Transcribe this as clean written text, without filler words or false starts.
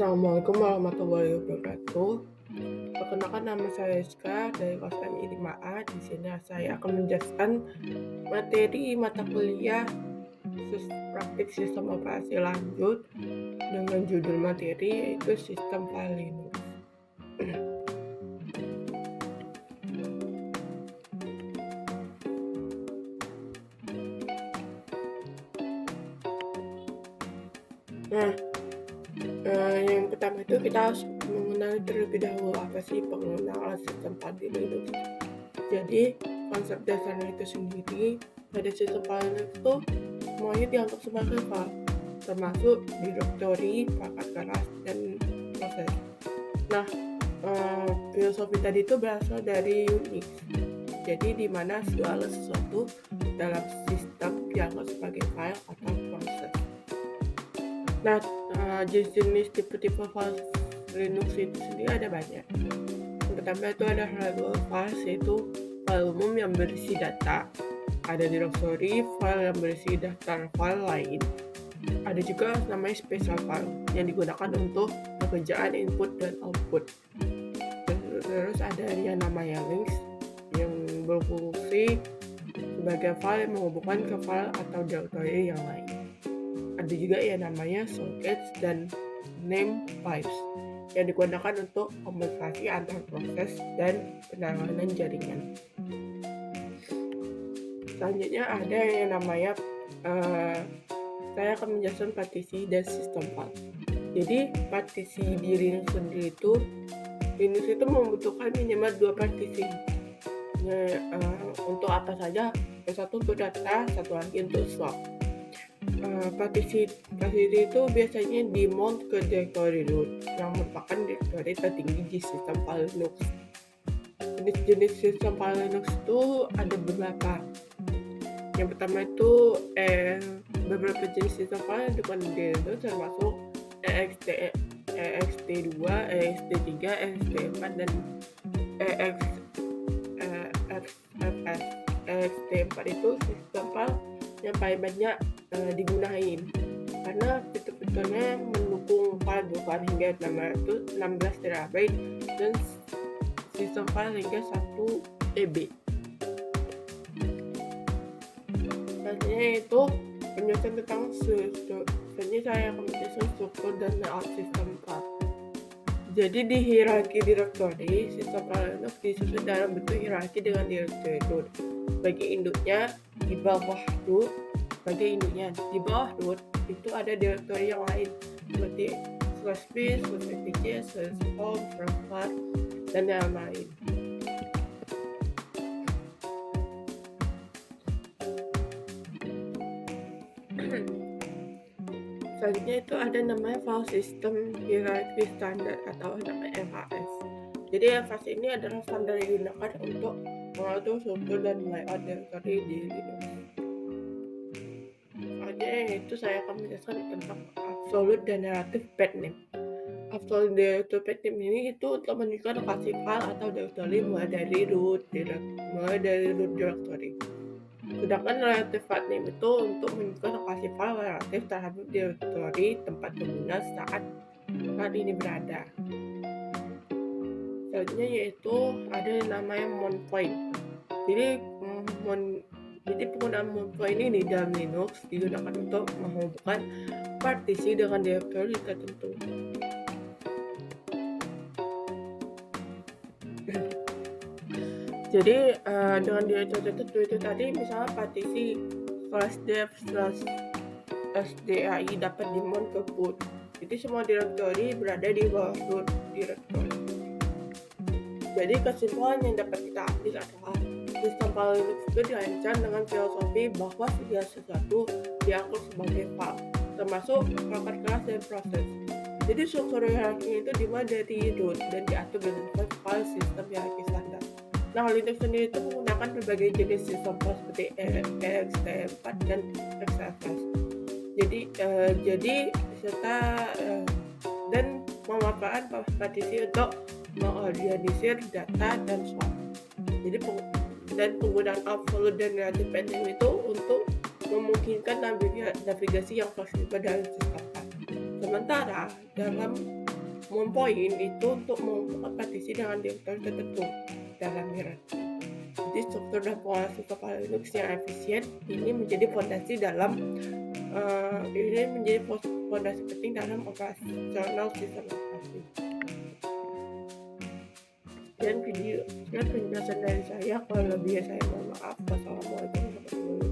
Assalamualaikum warahmatullahi wabarakatuh. Perkenalkan nama saya Rizka dari kelas MI 5A. Di sini saya akan menjelaskan materi mata kuliah praktik sistem operasi lanjut dengan judul materi yaitu sistem file Linux. Nah, yang pertama itu kita harus mengenal terlebih dahulu apa sih pengenalan sistem file Linux. Jadi konsep dasarnya itu sendiri pada sistem file Linux itu semuanya dianggap sebagai file, termasuk direktori, perangkat keras, dan proses. Nah, filosofi tadi itu berasal dari Unix. Jadi di mana segala sesuatu dalam sistem dianggap sebagai file atau proses. Nah, jenis tipe-tipe file Linux itu sendiri ada banyak. Yang pertama itu ada hardware files, yaitu file umum yang berisi data. Ada directory file yang berisi daftar file lain. Ada juga namanya special file yang digunakan untuk pekerjaan input dan output. Terus ada yang namanya links yang berfungsi sebagai file yang menghubungkan ke file atau directory yang lain. Ada juga yang namanya sockets dan namespace yang digunakan untuk komunikasi antar proses dan penanganan jaringan. Selanjutnya ada yang namanya saya akan menjelaskan partisi dan sistem file. Jadi partisi di Linux sendiri itu membutuhkan minimal 2 partisi. Untuk apa saja? Yang satu untuk data, satu lagi untuk slot. Partisi itu biasanya di-mount ke directory root yang merupakan directory tertinggi di sistem file Linux. Jenis-jenis sistem file Linux itu ada beberapa. Yang pertama itu beberapa jenis sistem file yang digunakan di Linux termasuk ext2, ext3, ext4, dan exfs. ext4 itu sistem file yang paling banyak digunain karena fitur-fiturnya mendukung file besar hingga 16 TB dan sistem file hingga 1 TB. Selanjutnya itu penjelasan tentang struktur. Selanjutnya saya akan menjelaskan struktur dan layout sistem file. Jadi di hierarki direktori, sistem file Linux disusun dalam bentuk hierarki dengan direktori root. Bagi induknya di bawah root, di bawah root itu ada direktori yang lain seperti /bin, /pc, /home, /var, dan yang lain. Selanjutnya itu ada namanya file system hierarchy standard atau namanya FHS. Jadi FHS ini adalah standar yang digunakan untuk mengatur struktur dan layout directory di Linux. Selanjutnya itu saya akan menjelaskan tentang absolute dan relative path name. Absolute directory path name ini itu untuk menunjukkan lokasi file atau directory mulai dari root directory. Sedangkan relative path name itu untuk menunjukkan lokasi file relatif terhadap directory tempat pengguna saat ini berada. Selanjutnya yaitu ada yang namanya mount point. Jadi penggunaan mount point ini di dalam Linux digunakan untuk menghubungkan partisi dengan directory tertentu. Jadi dengan directory tertentu itu tadi misalnya partisi /dev/sdai dapat di-mount ke boot. Jadi semua directory berada di bawah root directory. Jadi kesimpulan yang dapat kita ambil adalah sistem file Linux itu dirancang dengan filosofi bahwa segala sesuatu dianggap sebagai file, termasuk perangkat keras dan proses. Jadi struktur hierarki itu dimulai dari root dan diatur berdasarkan file sistem hierarki standar. Nah, Linux sendiri itu menggunakan berbagai jenis sistem file seperti ext4 dan exfs. Dan memanfaatkan partisi untuk mengorganisir data dan slot. Jadi penggunaan absolute dan relative path name itu untuk memungkinkan navigasi yang fleksibel dalam sistem file. Sementara dalam mempoin itu untuk mengompetisi dengan direktur tertentu dalam miras. Jadi struktur dan pola sistem kepala Linux yang efisien ini menjadi fondasi penting dalam operasional sistem operasi. Sekian penjelasan dari saya. Kalau lebih saya mohon maaf. Wassalamualaikum warahmatullahi wabarakatuh.